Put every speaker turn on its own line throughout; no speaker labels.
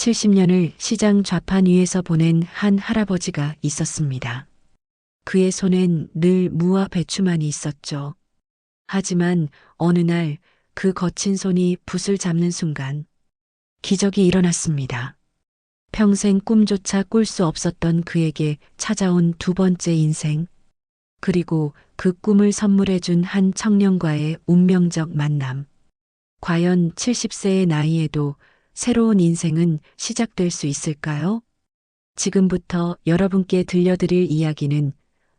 70년을 시장 좌판 위에서 보낸 한 할아버지가 있었습니다. 그의 손엔 늘 무와 배추만이 있었죠. 하지만 어느 날 그 거친 손이 붓을 잡는 순간 기적이 일어났습니다. 평생 꿈조차 꿀 수 없었던 그에게 찾아온 두 번째 인생, 그리고 그 꿈을 선물해준 한 청년과의 운명적 만남. 과연 70세의 나이에도 새로운 인생은 시작될 수 있을까요? 지금부터 여러분께 들려드릴 이야기는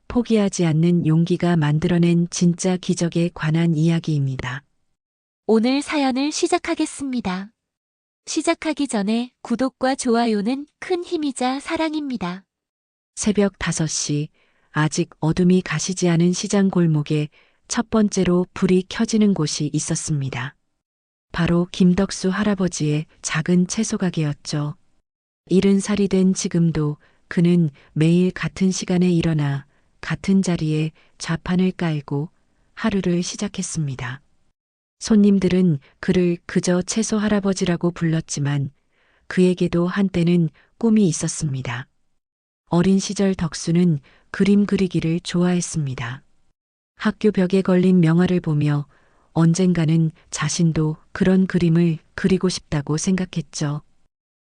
포기하지 않는 용기가 만들어낸 진짜 기적에 관한 이야기입니다.
오늘 사연을 시작하겠습니다. 시작하기 전에 구독과 좋아요는 큰 힘이자 사랑입니다.
새벽 5시, 아직 어둠이 가시지 않은 시장 골목에 첫 번째로 불이 켜지는 곳이 있었습니다. 바로 김덕수 할아버지의 작은 채소 가게였죠. 70살이 된 지금도 그는 매일 같은 시간에 일어나 같은 자리에 좌판을 깔고 하루를 시작했습니다. 손님들은 그를 그저 채소 할아버지라고 불렀지만 그에게도 한때는 꿈이 있었습니다. 어린 시절 덕수는 그림 그리기를 좋아했습니다. 학교 벽에 걸린 명화를 보며 언젠가는 자신도 그런 그림을 그리고 싶다고 생각했죠.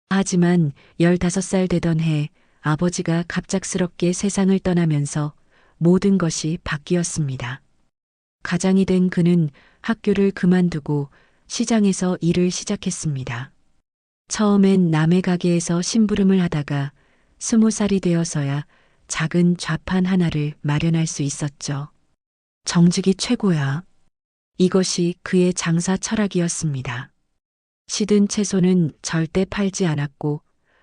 하지만 15살 되던 해 아버지가 갑작스럽게 세상을 떠나면서 모든 것이 바뀌었습니다. 가장이 된 그는 학교를 그만두고 시장에서 일을 시작했습니다. 처음엔 남의 가게에서 심부름을 하다가 20살이 되어서야 작은 좌판 하나를 마련할 수 있었죠. 정직이 최고야. 이것이 그의 장사 철학이었습니다. 시든 채소는 절대 팔지 않았고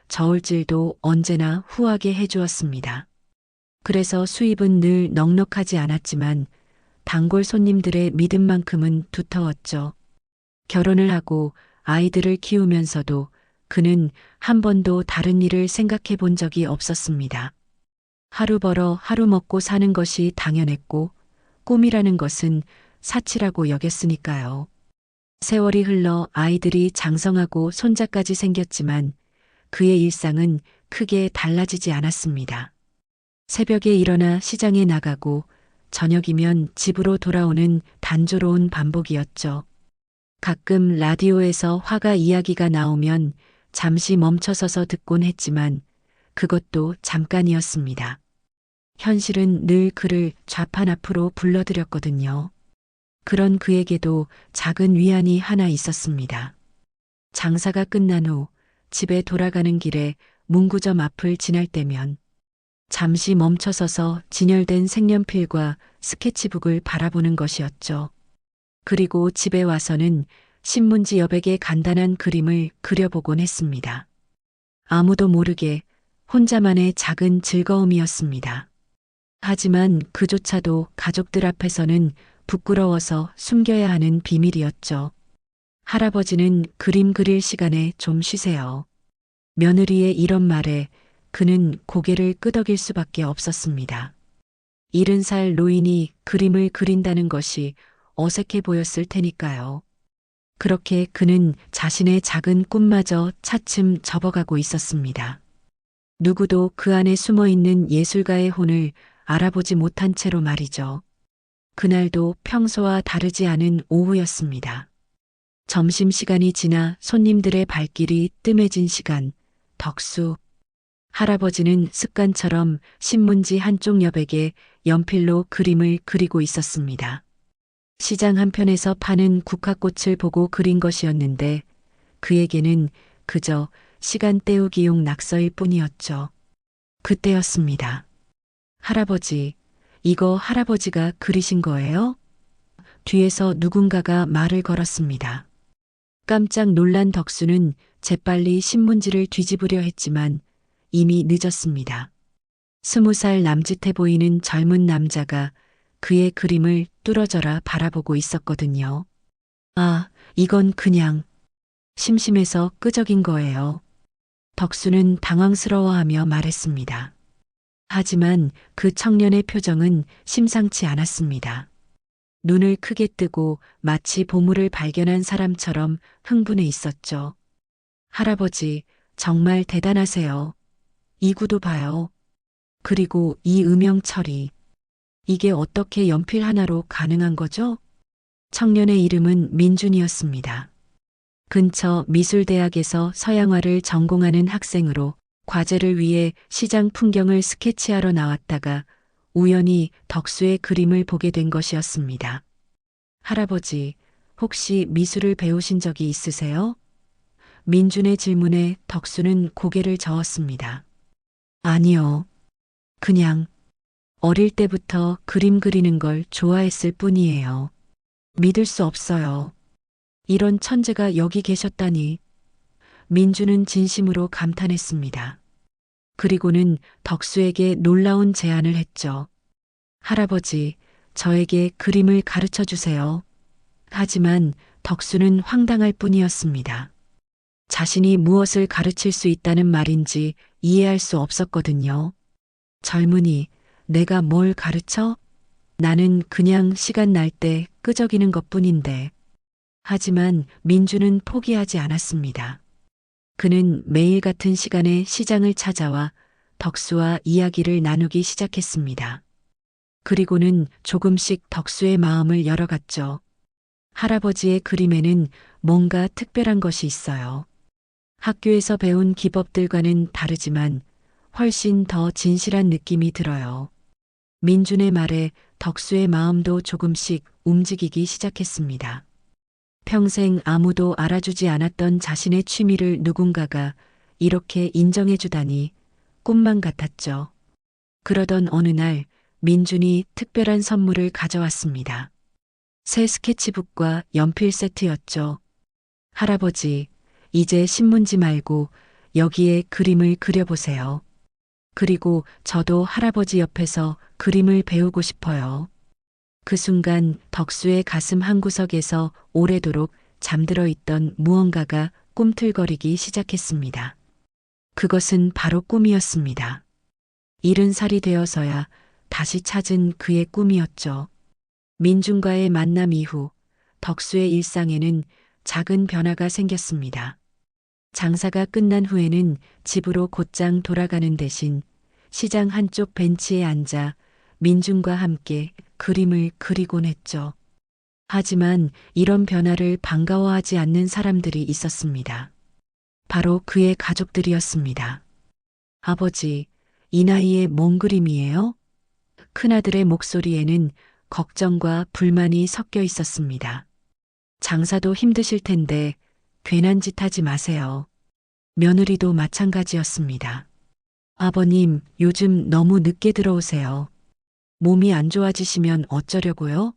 저울질도 언제나 후하게 해주었습니다. 그래서 수입은 늘 넉넉하지 않았지만 단골 손님들의 믿음만큼은 두터웠죠. 결혼을 하고 아이들을 키우면서도 그는 한 번도 다른 일을 생각해 본 적이 없었습니다. 하루 벌어 하루 먹고 사는 것이 당연했고 꿈이라는 것은 사치라고 여겼으니까요. 세월이 흘러 아이들이 장성하고 손자까지 생겼지만 그의 일상은 크게 달라지지 않았습니다. 새벽에 일어나 시장에 나가고 저녁이면 집으로 돌아오는 단조로운 반복이었죠. 가끔 라디오에서 화가 이야기가 나오면 잠시 멈춰서서 듣곤 했지만 그것도 잠깐이었습니다. 현실은 늘 그를 좌판 앞으로 불러들였거든요. 그런 그에게도 작은 위안이 하나 있었습니다. 장사가 끝난 후 집에 돌아가는 길에 문구점 앞을 지날 때면 잠시 멈춰서서 진열된 색연필과 스케치북을 바라보는 것이었죠. 그리고 집에 와서는 신문지 여백에 간단한 그림을 그려보곤 했습니다. 아무도 모르게 혼자만의 작은 즐거움이었습니다. 하지만 그조차도 가족들 앞에서는 부끄러워서 숨겨야 하는 비밀이었죠. 할아버지는 그림 그릴 시간에 좀 쉬세요. 며느리의 이런 말에 그는 고개를 끄덕일 수밖에 없었습니다. 70살 노인이 그림을 그린다는 것이 어색해 보였을 테니까요. 그렇게 그는 자신의 작은 꿈마저 차츰 접어가고 있었습니다. 누구도 그 안에 숨어 있는 예술가의 혼을 알아보지 못한 채로 말이죠. 그날도 평소와 다르지 않은 오후였습니다. 점심시간이 지나 손님들의 발길이 뜸해진 시간, 덕수. 할아버지는 습관처럼 신문지 한쪽 여백에 연필로 그림을 그리고 있었습니다. 시장 한편에서 파는 국화꽃을 보고 그린 것이었는데 그에게는 그저 시간 때우기용 낙서일 뿐이었죠. 그때였습니다. 할아버지, 이거 할아버지가 그리신 거예요? 뒤에서 누군가가 말을 걸었습니다. 깜짝 놀란 덕수는 재빨리 신문지를 뒤집으려 했지만 이미 늦었습니다. 20살 남짓해 보이는 젊은 남자가 그의 그림을 뚫어져라 바라보고 있었거든요. 아, 이건 그냥 심심해서 끄적인 거예요. 덕수는 당황스러워하며 말했습니다. 하지만 그 청년의 표정은 심상치 않았습니다. 눈을 크게 뜨고 마치 보물을 발견한 사람처럼 흥분해 있었죠. 할아버지, 정말 대단하세요. 이 구도 봐요. 그리고 이 음영 처리. 이게 어떻게 연필 하나로 가능한 거죠? 청년의 이름은 민준이었습니다. 근처 미술대학에서 서양화를 전공하는 학생으로 과제를 위해 시장 풍경을 스케치하러 나왔다가 우연히 덕수의 그림을 보게 된 것이었습니다. 할아버지, 혹시 미술을 배우신 적이 있으세요? 민준의 질문에 덕수는 고개를 저었습니다. 아니요. 그냥 어릴 때부터 그림 그리는 걸 좋아했을 뿐이에요. 믿을 수 없어요. 이런 천재가 여기 계셨다니. 민주는 진심으로 감탄했습니다. 그리고는 덕수에게 놀라운 제안을 했죠. 할아버지, 저에게 그림을 가르쳐 주세요. 하지만 덕수는 황당할 뿐이었습니다. 자신이 무엇을 가르칠 수 있다는 말인지 이해할 수 없었거든요. 젊은이, 내가 뭘 가르쳐? 나는 그냥 시간 날 때 끄적이는 것뿐인데. 하지만 민주는 포기하지 않았습니다. 그는 매일 같은 시간에 시장을 찾아와 덕수와 이야기를 나누기 시작했습니다. 그리고는 조금씩 덕수의 마음을 열어갔죠. 할아버지의 그림에는 뭔가 특별한 것이 있어요. 학교에서 배운 기법들과는 다르지만 훨씬 더 진실한 느낌이 들어요. 민준의 말에 덕수의 마음도 조금씩 움직이기 시작했습니다. 평생 아무도 알아주지 않았던 자신의 취미를 누군가가 이렇게 인정해주다니 꿈만 같았죠. 그러던 어느 날 민준이 특별한 선물을 가져왔습니다. 새 스케치북과 연필 세트였죠. 할아버지, 이제 신문지 말고 여기에 그림을 그려보세요. 그리고 저도 할아버지 옆에서 그림을 배우고 싶어요. 그 순간 덕수의 가슴 한구석에서 오래도록 잠들어 있던 무언가가 꿈틀거리기 시작했습니다. 그것은 바로 꿈이었습니다. 70살이 되어서야 다시 찾은 그의 꿈이었죠. 민준과의 만남 이후 덕수의 일상에는 작은 변화가 생겼습니다. 장사가 끝난 후에는 집으로 곧장 돌아가는 대신 시장 한쪽 벤치에 앉아 민준과 함께 그림을 그리곤 했죠. 하지만 이런 변화를 반가워하지 않는 사람들이 있었습니다. 바로 그의 가족들이었습니다. 아버지, 이 나이에 뭔 그림이에요? 큰아들의 목소리에는 걱정과 불만이 섞여 있었습니다. 장사도 힘드실 텐데 괜한 짓 하지 마세요. 며느리도 마찬가지였습니다. 아버님, 요즘 너무 늦게 들어오세요. 몸이 안 좋아지시면 어쩌려고요?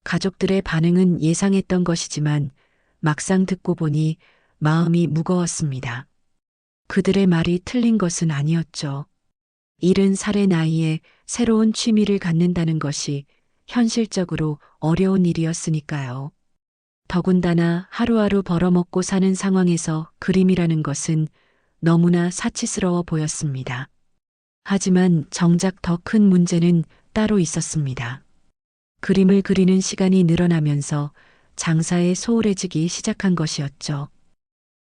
가족들의 반응은 예상했던 것이지만 막상 듣고 보니 마음이 무거웠습니다. 그들의 말이 틀린 것은 아니었죠. 70살의 나이에 새로운 취미를 갖는다는 것이 현실적으로 어려운 일이었으니까요. 더군다나 하루하루 벌어먹고 사는 상황에서 그림이라는 것은 너무나 사치스러워 보였습니다. 하지만 정작 더 큰 문제는 따로 있었습니다. 그림을 그리는 시간이 늘어나면서 장사에 소홀해지기 시작한 것이었죠.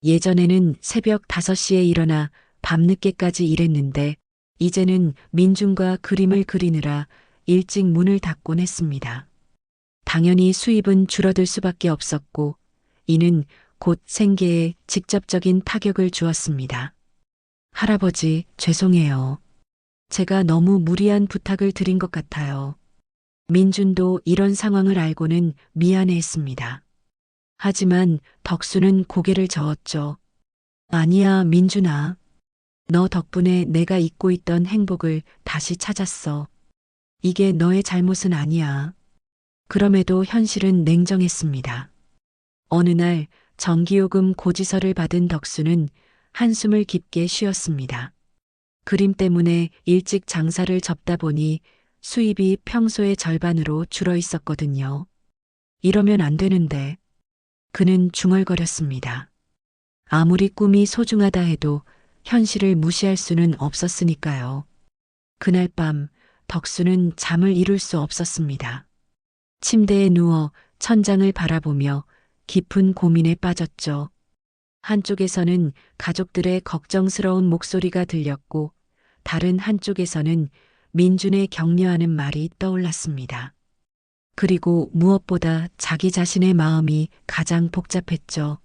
예전에는 새벽 5시에 일어나 밤늦게까지 일했는데 이제는 민준과 그림을 그리느라 일찍 문을 닫곤 했습니다. 당연히 수입은 줄어들 수밖에 없었고 이는 곧 생계에 직접적인 타격을 주었습니다. 할아버지, 죄송해요. 제가 너무 무리한 부탁을 드린 것 같아요. 민준도 이런 상황을 알고는 미안해했습니다. 하지만 덕수는 고개를 저었죠. 아니야, 민준아. 너 덕분에 내가 잊고 있던 행복을 다시 찾았어. 이게 너의 잘못은 아니야. 그럼에도 현실은 냉정했습니다. 어느 날 전기요금 고지서를 받은 덕수는 한숨을 깊게 쉬었습니다. 그림 때문에 일찍 장사를 접다 보니 수입이 평소의 절반으로 줄어 있었거든요. 이러면 안 되는데. 그는 중얼거렸습니다. 아무리 꿈이 소중하다 해도 현실을 무시할 수는 없었으니까요. 그날 밤 덕수는 잠을 이룰 수 없었습니다. 침대에 누워 천장을 바라보며 깊은 고민에 빠졌죠. 한쪽에서는 가족들의 걱정스러운 목소리가 들렸고 다른 한쪽에서는 민준의 격려하는 말이 떠올랐습니다. 그리고 무엇보다 자기 자신의 마음이 가장 복잡했죠.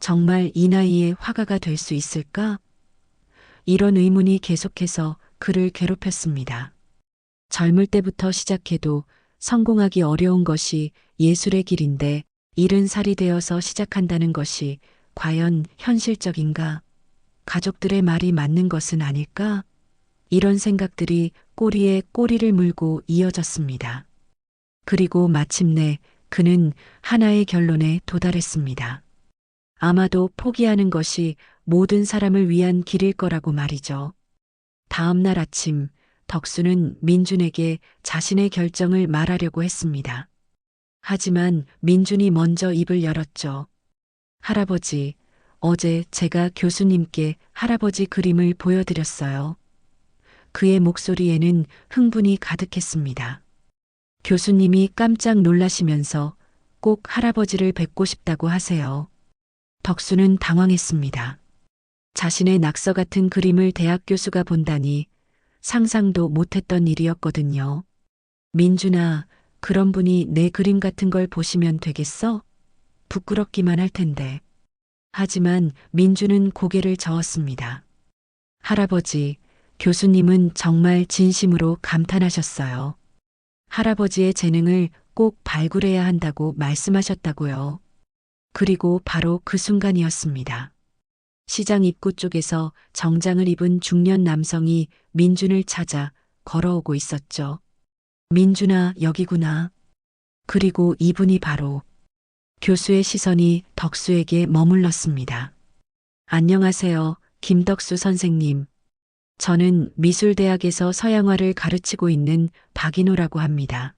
정말 이 나이에 화가가 될 수 있을까? 이런 의문이 계속해서 그를 괴롭혔습니다. 젊을 때부터 시작해도 성공하기 어려운 것이 예술의 길인데 70살이 되어서 시작한다는 것이 과연 현실적인가? 가족들의 말이 맞는 것은 아닐까? 이런 생각들이 꼬리에 꼬리를 물고 이어졌습니다. 그리고 마침내 그는 하나의 결론에 도달했습니다. 아마도 포기하는 것이 모든 사람을 위한 길일 거라고 말이죠. 다음 날 아침, 덕수는 민준에게 자신의 결정을 말하려고 했습니다. 하지만 민준이 먼저 입을 열었죠. 할아버지, 어제 제가 교수님께 할아버지 그림을 보여드렸어요. 그의 목소리에는 흥분이 가득했습니다. 교수님이 깜짝 놀라시면서 꼭 할아버지를 뵙고 싶다고 하세요. 덕수는 당황했습니다. 자신의 낙서 같은 그림을 대학 교수가 본다니 상상도 못했던 일이었거든요. 민준아, 그런 분이 내 그림 같은 걸 보시면 되겠어? 부끄럽기만 할 텐데. 하지만 민준은 고개를 저었습니다. 할아버지, 교수님은 정말 진심으로 감탄하셨어요. 할아버지의 재능을 꼭 발굴해야 한다고 말씀하셨다고요. 그리고 바로 그 순간이었습니다. 시장 입구 쪽에서 정장을 입은 중년 남성이 민준을 찾아 걸어오고 있었죠. 민준아, 여기구나. 그리고 이분이 바로 교수의 시선이 덕수에게 머물렀습니다. 안녕하세요, 김덕수 선생님. 저는 미술대학에서 서양화를 가르치고 있는 박인호라고 합니다.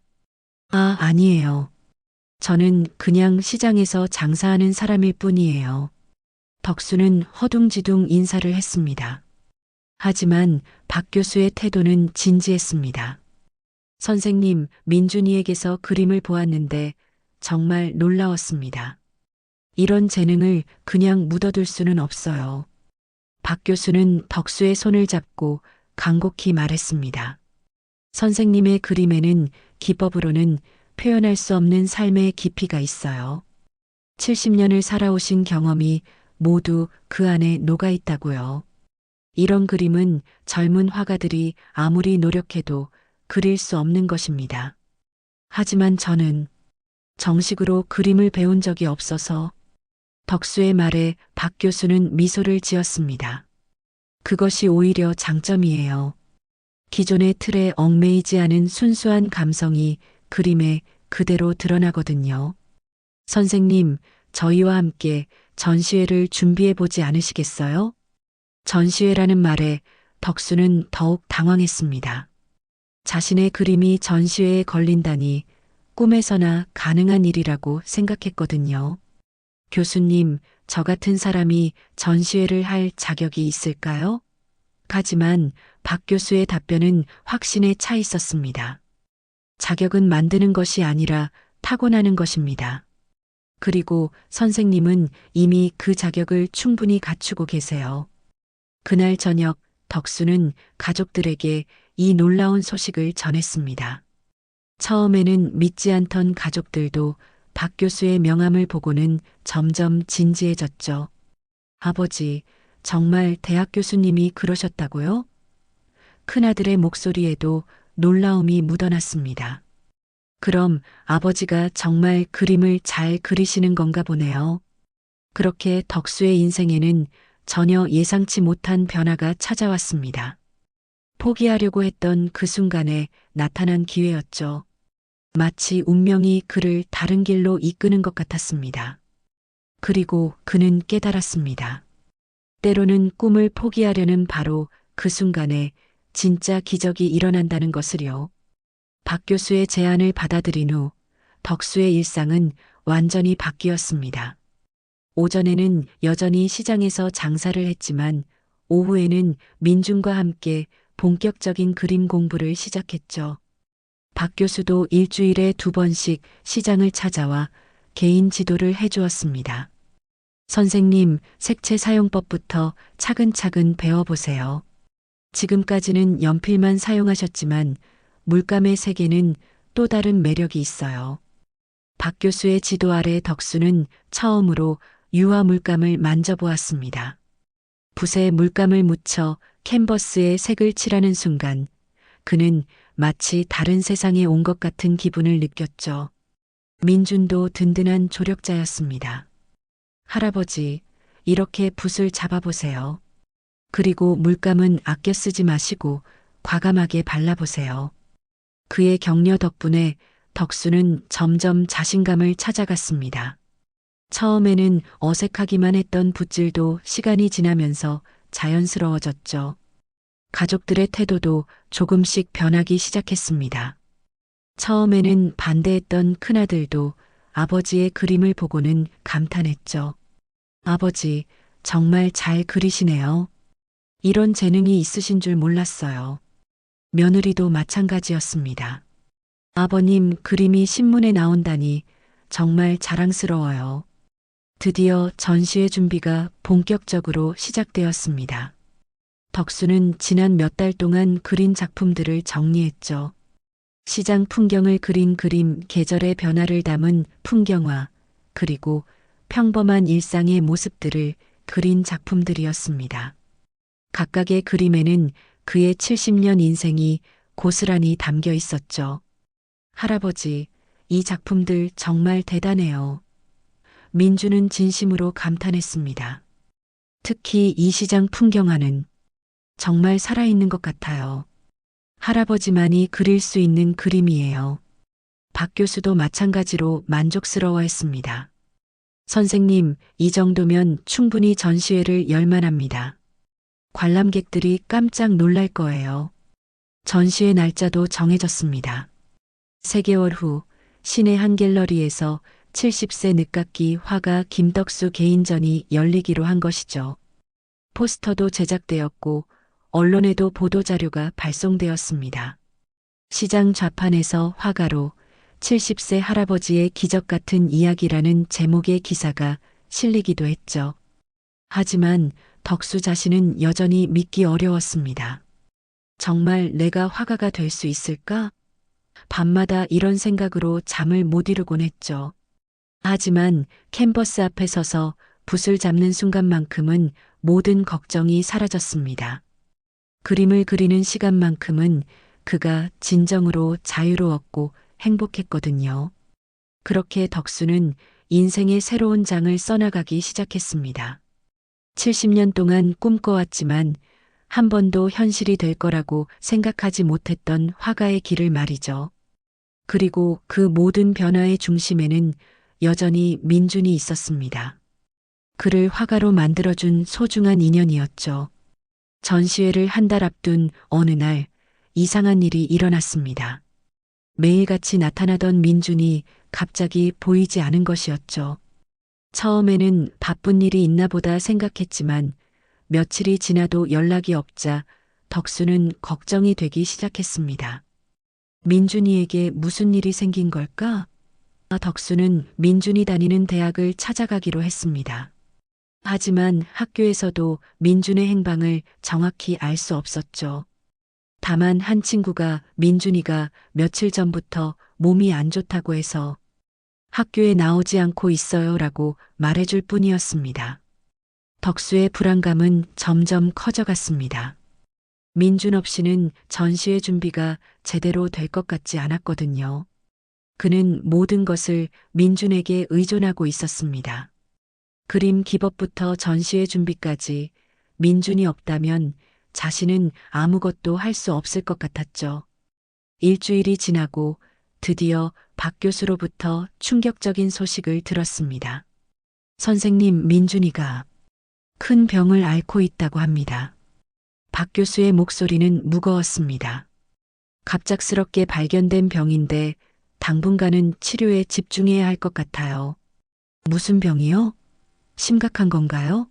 아, 아니에요. 저는 그냥 시장에서 장사하는 사람일 뿐이에요. 덕수는 허둥지둥 인사를 했습니다. 하지만 박 교수의 태도는 진지했습니다. 선생님, 민준이에게서 그림을 보았는데 정말 놀라웠습니다. 이런 재능을 그냥 묻어둘 수는 없어요. 박 교수는 덕수의 손을 잡고 간곡히 말했습니다. 선생님의 그림에는 기법으로는 표현할 수 없는 삶의 깊이가 있어요. 70년을 살아오신 경험이 모두 그 안에 녹아 있다고요. 이런 그림은 젊은 화가들이 아무리 노력해도 그릴 수 없는 것입니다. 하지만 저는 정식으로 그림을 배운 적이 없어서 덕수의 말에 박 교수는 미소를 지었습니다. 그것이 오히려 장점이에요. 기존의 틀에 얽매이지 않은 순수한 감성이 그림에 그대로 드러나거든요. 선생님, 저희와 함께 전시회를 준비해 보지 않으시겠어요? 전시회라는 말에 덕수는 더욱 당황했습니다. 자신의 그림이 전시회에 걸린다니 꿈에서나 가능한 일이라고 생각했거든요. 교수님, 저 같은 사람이 전시회를 할 자격이 있을까요? 하지만 박 교수의 답변은 확신에 차 있었습니다. 자격은 만드는 것이 아니라 타고나는 것입니다. 그리고 선생님은 이미 그 자격을 충분히 갖추고 계세요. 그날 저녁 덕수는 가족들에게 이 놀라운 소식을 전했습니다. 처음에는 믿지 않던 가족들도 박 교수의 명함을 보고는 점점 진지해졌죠. 아버지, 정말 대학 교수님이 그러셨다고요? 큰아들의 목소리에도 놀라움이 묻어났습니다. 그럼 아버지가 정말 그림을 잘 그리시는 건가 보네요. 그렇게 덕수의 인생에는 전혀 예상치 못한 변화가 찾아왔습니다. 포기하려고 했던 그 순간에 나타난 기회였죠. 마치 운명이 그를 다른 길로 이끄는 것 같았습니다. 그리고 그는 깨달았습니다. 때로는 꿈을 포기하려는 바로 그 순간에 진짜 기적이 일어난다는 것을요. 박 교수의 제안을 받아들인 후 덕수의 일상은 완전히 바뀌었습니다. 오전에는 여전히 시장에서 장사를 했지만 오후에는 민준과 함께 본격적인 그림 공부를 시작했죠. 박 교수도 일주일에 2번씩 시장을 찾아와 개인 지도를 해주었습니다. 선생님, 색채 사용법부터 차근차근 배워보세요. 지금까지는 연필만 사용하셨지만 물감의 세계는 또 다른 매력이 있어요. 박 교수의 지도 아래 덕수는 처음으로 유화 물감을 만져보았습니다. 붓에 물감을 묻혀 캔버스에 색을 칠하는 순간 그는 마치 다른 세상에 온 것 같은 기분을 느꼈죠. 민준도 든든한 조력자였습니다. 할아버지, 이렇게 붓을 잡아보세요. 그리고 물감은 아껴 쓰지 마시고 과감하게 발라보세요. 그의 격려 덕분에 덕수는 점점 자신감을 찾아갔습니다. 처음에는 어색하기만 했던 붓질도 시간이 지나면서 자연스러워졌죠. 가족들의 태도도 조금씩 변하기 시작했습니다. 처음에는 반대했던 큰아들도 아버지의 그림을 보고는 감탄했죠. 아버지, 정말 잘 그리시네요. 이런 재능이 있으신 줄 몰랐어요. 며느리도 마찬가지였습니다. 아버님, 그림이 신문에 나온다니 정말 자랑스러워요. 드디어 전시회 준비가 본격적으로 시작되었습니다. 덕수는 지난 몇 달 동안 그린 작품들을 정리했죠. 시장 풍경을 그린 그림, 계절의 변화를 담은 풍경화, 그리고 평범한 일상의 모습들을 그린 작품들이었습니다. 각각의 그림에는 그의 70년 인생이 고스란히 담겨 있었죠. 할아버지, 이 작품들 정말 대단해요. 민주는 진심으로 감탄했습니다. 특히 이 시장 풍경화는 정말 살아있는 것 같아요. 할아버지만이 그릴 수 있는 그림이에요. 박 교수도 마찬가지로 만족스러워했습니다. 선생님, 이 정도면 충분히 전시회를 열 만합니다. 관람객들이 깜짝 놀랄 거예요. 전시회 날짜도 정해졌습니다. 3개월 후 시내 한 갤러리에서 70세 늦깎이 화가 김덕수 개인전이 열리기로 한 것이죠. 포스터도 제작되었고 언론에도 보도자료가 발송되었습니다. 시장 좌판에서 화가로 70세 할아버지의 기적 같은 이야기라는 제목의 기사가 실리기도 했죠. 하지만 덕수 자신은 여전히 믿기 어려웠습니다. 정말 내가 화가가 될 수 있을까? 밤마다 이런 생각으로 잠을 못 이루곤 했죠. 하지만 캔버스 앞에 서서 붓을 잡는 순간만큼은 모든 걱정이 사라졌습니다. 그림을 그리는 시간만큼은 그가 진정으로 자유로웠고 행복했거든요. 그렇게 덕수는 인생의 새로운 장을 써나가기 시작했습니다. 70년 동안 꿈꿔왔지만 한 번도 현실이 될 거라고 생각하지 못했던 화가의 길을 말이죠. 그리고 그 모든 변화의 중심에는 여전히 민준이 있었습니다. 그를 화가로 만들어준 소중한 인연이었죠. 전시회를 한 달 앞둔 어느 날 이상한 일이 일어났습니다. 매일같이 나타나던 민준이 갑자기 보이지 않은 것이었죠. 처음에는 바쁜 일이 있나 보다 생각했지만 며칠이 지나도 연락이 없자 덕수는 걱정이 되기 시작했습니다. 민준이에게 무슨 일이 생긴 걸까? 덕수는 민준이 다니는 대학을 찾아가기로 했습니다. 하지만 학교에서도 민준의 행방을 정확히 알 수 없었죠. 다만 한 친구가 민준이가 며칠 전부터 몸이 안 좋다고 해서 학교에 나오지 않고 있어요라고 말해줄 뿐이었습니다. 덕수의 불안감은 점점 커져갔습니다. 민준 없이는 전시회 준비가 제대로 될 것 같지 않았거든요. 그는 모든 것을 민준에게 의존하고 있었습니다. 그림 기법부터 전시회 준비까지 민준이 없다면 자신은 아무것도 할 수 없을 것 같았죠. 일주일이 지나고 드디어 박 교수로부터 충격적인 소식을 들었습니다. 선생님, 민준이가 큰 병을 앓고 있다고 합니다. 박 교수의 목소리는 무거웠습니다. 갑작스럽게 발견된 병인데 당분간은 치료에 집중해야 할 것 같아요. 무슨 병이요? 심각한 건가요?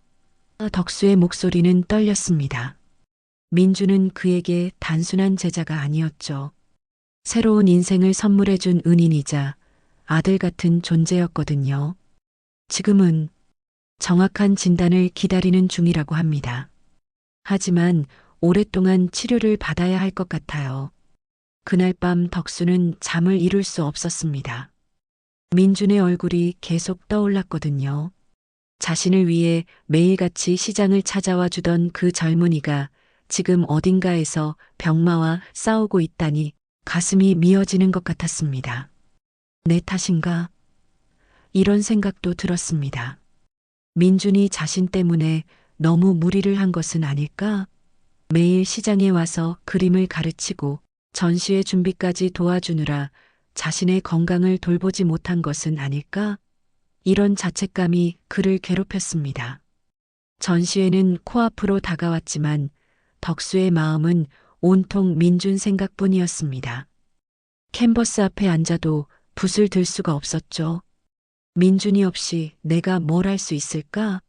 덕수의 목소리는 떨렸습니다. 민주는 그에게 단순한 제자가 아니었죠. 새로운 인생을 선물해준 은인이자 아들 같은 존재였거든요. 지금은 정확한 진단을 기다리는 중이라고 합니다. 하지만 오랫동안 치료를 받아야 할 것 같아요. 그날 밤 덕수는 잠을 이룰 수 없었습니다. 민준의 얼굴이 계속 떠올랐거든요. 자신을 위해 매일같이 시장을 찾아와 주던 그 젊은이가 지금 어딘가에서 병마와 싸우고 있다니 가슴이 미어지는 것 같았습니다. 내 탓인가? 이런 생각도 들었습니다. 민준이 자신 때문에 너무 무리를 한 것은 아닐까? 매일 시장에 와서 그림을 가르치고 전시회 준비까지 도와주느라 자신의 건강을 돌보지 못한 것은 아닐까? 이런 자책감이 그를 괴롭혔습니다. 전시회는 코앞으로 다가왔지만 덕수의 마음은 온통 민준 생각뿐이었습니다. 캔버스 앞에 앉아도 붓을 들 수가 없었죠. 민준이 없이 내가 뭘 할 수 있을까?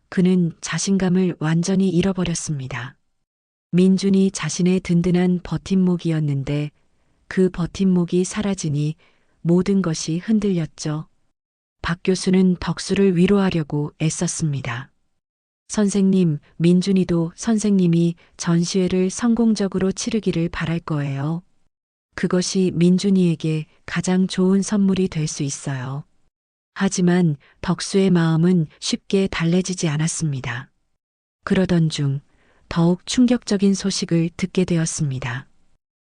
그는 자신감을 완전히 잃어버렸습니다. 민준이 자신의 든든한 버팀목이었는데 그 버팀목이 사라지니 모든 것이 흔들렸죠. 박 교수는 덕수를 위로하려고 애썼습니다. 선생님, 민준이도 선생님이 전시회를 성공적으로 치르기를 바랄 거예요. 그것이 민준이에게 가장 좋은 선물이 될 수 있어요. 하지만 덕수의 마음은 쉽게 달래지지 않았습니다. 그러던 중 더욱 충격적인 소식을 듣게 되었습니다.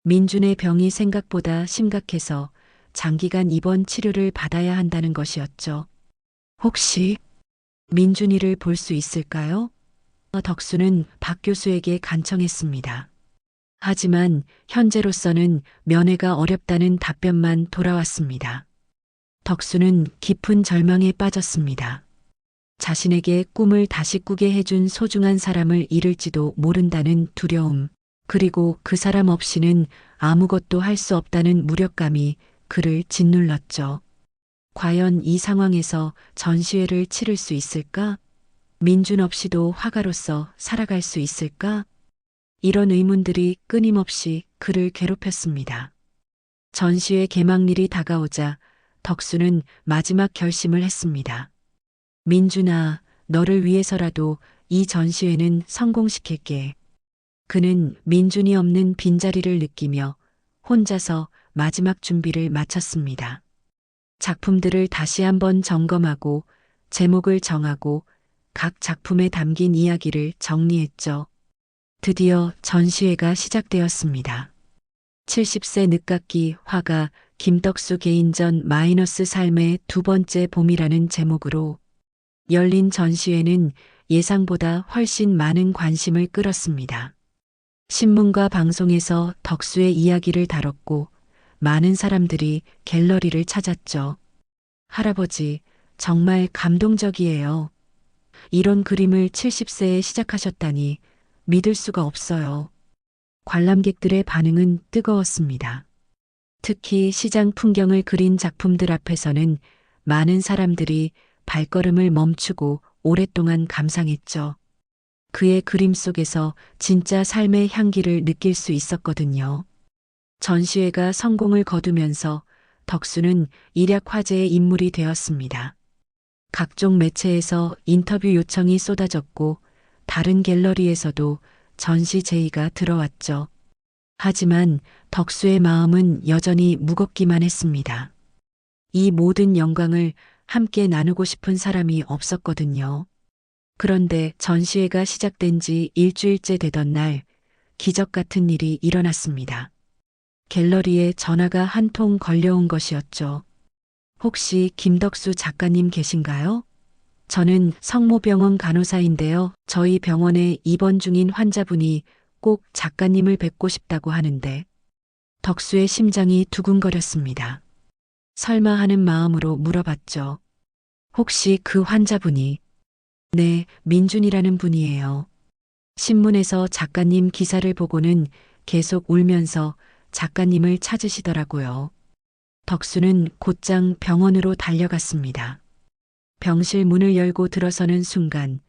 민준의 병이 생각보다 심각해서 장기간 입원 치료를 받아야 한다는 것이었죠. 혹시 민준이를 볼 수 있을까요? 덕수는 박 교수에게 간청했습니다. 하지만 현재로서는 면회가 어렵다는 답변만 돌아왔습니다. 덕수는 깊은 절망에 빠졌습니다. 자신에게 꿈을 다시 꾸게 해준 소중한 사람을 잃을지도 모른다는 두려움, 그리고 그 사람 없이는 아무것도 할 수 없다는 무력감이 그를 짓눌렀죠. 과연 이 상황에서 전시회를 치를 수 있을까? 민준 없이도 화가로서 살아갈 수 있을까? 이런 의문들이 끊임없이 그를 괴롭혔습니다. 전시회 개막일이 다가오자 덕수는 마지막 결심을 했습니다. 민준아, 너를 위해서라도 이 전시회는 성공시킬게. 그는 민준이 없는 빈자리를 느끼며 혼자서 마지막 준비를 마쳤습니다. 작품들을 다시 한번 점검하고 제목을 정하고 각 작품에 담긴 이야기를 정리했죠. 드디어 전시회가 시작되었습니다. 70세 늦깎이 화가 김덕수 개인전 마이너스 삶의 두 번째 봄이라는 제목으로 열린 전시회는 예상보다 훨씬 많은 관심을 끌었습니다. 신문과 방송에서 덕수의 이야기를 다뤘고 많은 사람들이 갤러리를 찾았죠. 할아버지, 정말 감동적이에요. 이런 그림을 70세에 시작하셨다니 믿을 수가 없어요. 관람객들의 반응은 뜨거웠습니다. 특히 시장 풍경을 그린 작품들 앞에서는 많은 사람들이 발걸음을 멈추고 오랫동안 감상했죠. 그의 그림 속에서 진짜 삶의 향기를 느낄 수 있었거든요. 전시회가 성공을 거두면서 덕수는 일약 화제의 인물이 되었습니다. 각종 매체에서 인터뷰 요청이 쏟아졌고 다른 갤러리에서도 전시 제의가 들어왔죠. 하지만 덕수의 마음은 여전히 무겁기만 했습니다. 이 모든 영광을 함께 나누고 싶은 사람이 없었거든요. 그런데 전시회가 시작된 지 일주일째 되던 날, 기적 같은 일이 일어났습니다. 갤러리에 전화가 한 통 걸려온 것이었죠. 혹시 김덕수 작가님 계신가요? 저는 성모병원 간호사인데요. 저희 병원에 입원 중인 환자분이 꼭 작가님을 뵙고 싶다고 하는데 덕수의 심장이 두근거렸습니다. 설마 하는 마음으로 물어봤죠. 혹시 그 환자분이 네, 민준이라는 분이에요. 신문에서 작가님 기사를 보고는 계속 울면서 작가님을 찾으시더라고요. 덕수는 곧장 병원으로 달려갔습니다. 병실 문을 열고 들어서는 순간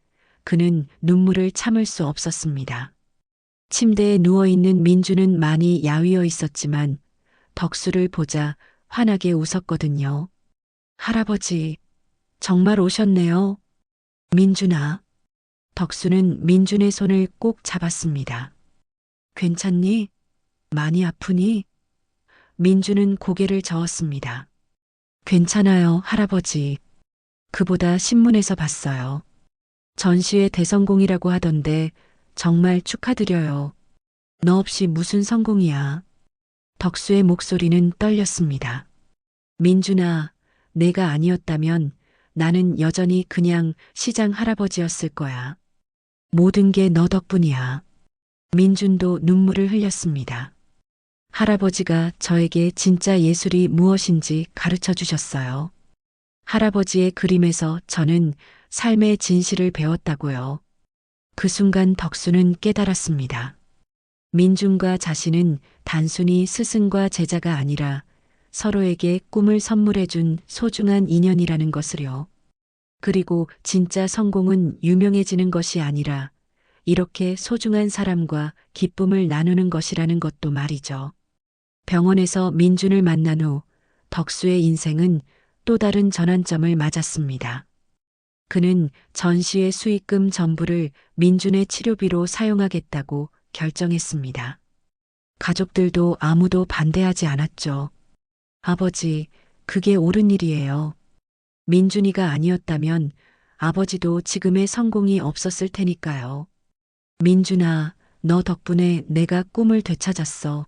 그는 눈물을 참을 수 없었습니다. 침대에 누워있는 민주는 많이 야위어 있었지만 덕수를 보자 환하게 웃었거든요. 할아버지, 정말 오셨네요. 민준아. 덕수는 민준의 손을 꼭 잡았습니다. 괜찮니? 많이 아프니? 민준은 고개를 저었습니다. 괜찮아요, 할아버지. 그보다 신문에서 봤어요. 전시회 대성공이라고 하던데 정말 축하드려요. 너 없이 무슨 성공이야. 덕수의 목소리는 떨렸습니다. 민준아, 내가 아니었다면 나는 여전히 그냥 시장 할아버지였을 거야. 모든 게 너 덕분이야. 민준도 눈물을 흘렸습니다. 할아버지가 저에게 진짜 예술이 무엇인지 가르쳐 주셨어요. 할아버지의 그림에서 저는 삶의 진실을 배웠다고요. 그 순간 덕수는 깨달았습니다. 민준과 자신은 단순히 스승과 제자가 아니라 서로에게 꿈을 선물해준 소중한 인연이라는 것을요. 그리고 진짜 성공은 유명해지는 것이 아니라 이렇게 소중한 사람과 기쁨을 나누는 것이라는 것도 말이죠. 병원에서 민준을 만난 후 덕수의 인생은 또 다른 전환점을 맞았습니다. 그는 전시의 수익금 전부를 민준의 치료비로 사용하겠다고 결정했습니다. 가족들도 아무도 반대하지 않았죠. 아버지, 그게 옳은 일이에요. 민준이가 아니었다면 아버지도 지금의 성공이 없었을 테니까요. 민준아, 너 덕분에 내가 꿈을 되찾았어.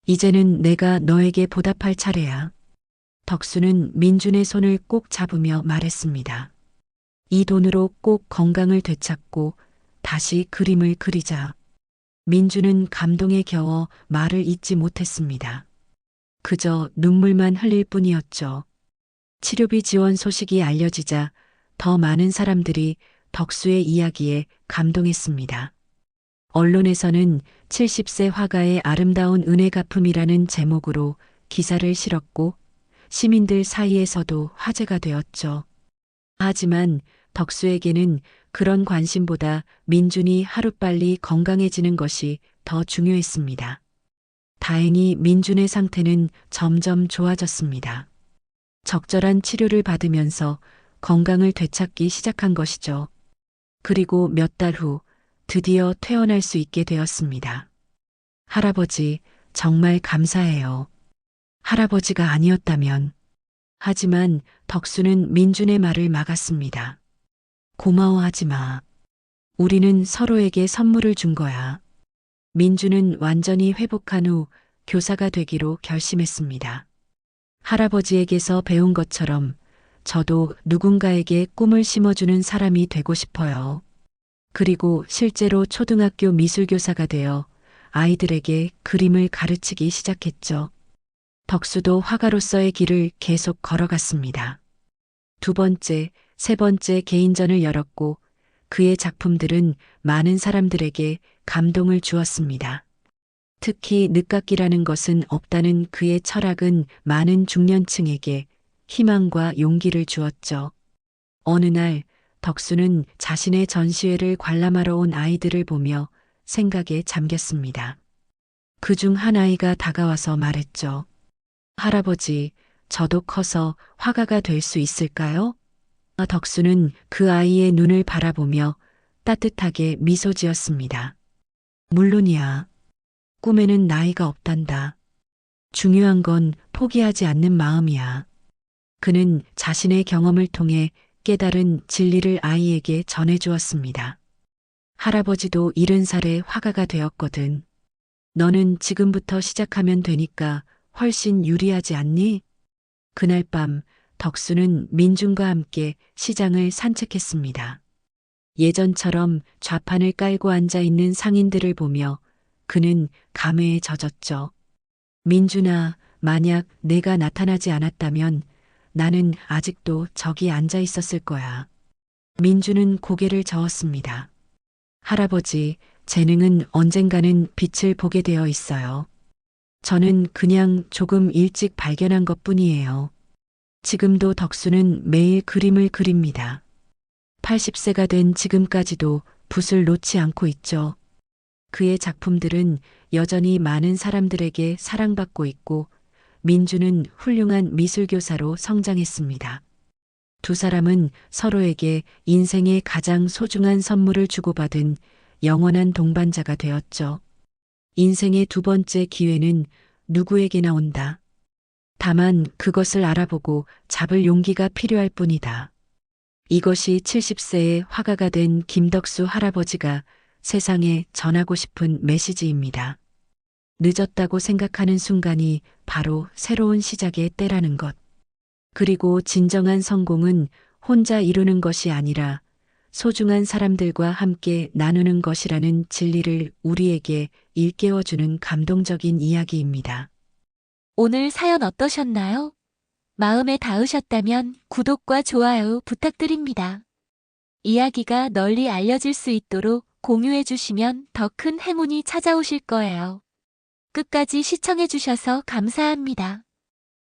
이제는 내가 너에게 보답할 차례야. 덕수는 민준의 손을 꼭 잡으며 말했습니다. 이 돈으로 꼭 건강을 되찾고 다시 그림을 그리자. 민준은 감동에 겨워 말을 잇지 못했습니다. 그저 눈물만 흘릴 뿐이었죠. 치료비 지원 소식이 알려지자 더 많은 사람들이 덕수의 이야기에 감동했습니다. 언론에서는 70세 화가의 아름다운 은혜 갚음이라는 제목으로 기사를 실었고 시민들 사이에서도 화제가 되었죠. 하지만 덕수에게는 그런 관심보다 민준이 하루빨리 건강해지는 것이 더 중요했습니다. 다행히 민준의 상태는 점점 좋아졌습니다. 적절한 치료를 받으면서 건강을 되찾기 시작한 것이죠. 그리고 몇 달 후 드디어 퇴원할 수 있게 되었습니다. 할아버지, 정말 감사해요. 할아버지가 아니었다면. 하지만 덕수는 민준의 말을 막았습니다. 고마워하지 마. 우리는 서로에게 선물을 준 거야. 민준은 완전히 회복한 후 교사가 되기로 결심했습니다. 할아버지에게서 배운 것처럼 저도 누군가에게 꿈을 심어주는 사람이 되고 싶어요. 그리고 실제로 초등학교 미술교사가 되어 아이들에게 그림을 가르치기 시작했죠. 덕수도 화가로서의 길을 계속 걸어갔습니다. 두 번째, 세 번째 개인전을 열었고 그의 작품들은 많은 사람들에게 감동을 주었습니다. 특히 늦깎이라는 것은 없다는 그의 철학은 많은 중년층에게 희망과 용기를 주었죠. 어느 날 덕수는 자신의 전시회를 관람하러 온 아이들을 보며 생각에 잠겼습니다. 그중 한 아이가 다가와서 말했죠. 할아버지, 저도 커서 화가가 될 수 있을까요? 덕수는 그 아이의 눈을 바라보며 따뜻하게 미소 지었습니다. 물론이야. 꿈에는 나이가 없단다. 중요한 건 포기하지 않는 마음이야. 그는 자신의 경험을 통해 깨달은 진리를 아이에게 전해주었습니다. 할아버지도 70살에 화가가 되었거든. 너는 지금부터 시작하면 되니까 훨씬 유리하지 않니? 그날 밤 덕수는 민준과 함께 시장을 산책했습니다. 예전처럼 좌판을 깔고 앉아 있는 상인들을 보며 그는 감회에 젖었죠. 민준아, 만약 내가 나타나지 않았다면 나는 아직도 저기 앉아 있었을 거야. 민준은 고개를 저었습니다. 할아버지, 재능은 언젠가는 빛을 보게 되어 있어요. 저는 그냥 조금 일찍 발견한 것 뿐이에요. 지금도 덕수는 매일 그림을 그립니다. 80세가 된 지금까지도 붓을 놓지 않고 있죠. 그의 작품들은 여전히 많은 사람들에게 사랑받고 있고 민주는 훌륭한 미술교사로 성장했습니다. 두 사람은 서로에게 인생의 가장 소중한 선물을 주고받은 영원한 동반자가 되었죠. 인생의 두 번째 기회는 누구에게나 온다. 다만 그것을 알아보고 잡을 용기가 필요할 뿐이다. 이것이 70세의 화가가 된 김덕수 할아버지가 세상에 전하고 싶은 메시지입니다. 늦었다고 생각하는 순간이 바로 새로운 시작의 때라는 것. 그리고 진정한 성공은 혼자 이루는 것이 아니라 소중한 사람들과 함께 나누는 것이라는 진리를 우리에게 일깨워주는 감동적인 이야기입니다.
오늘 사연 어떠셨나요? 마음에 닿으셨다면 구독과 좋아요 부탁드립니다. 이야기가 널리 알려질 수 있도록 공유해 주시면 더 큰 행운이 찾아오실 거예요. 끝까지 시청해 주셔서 감사합니다.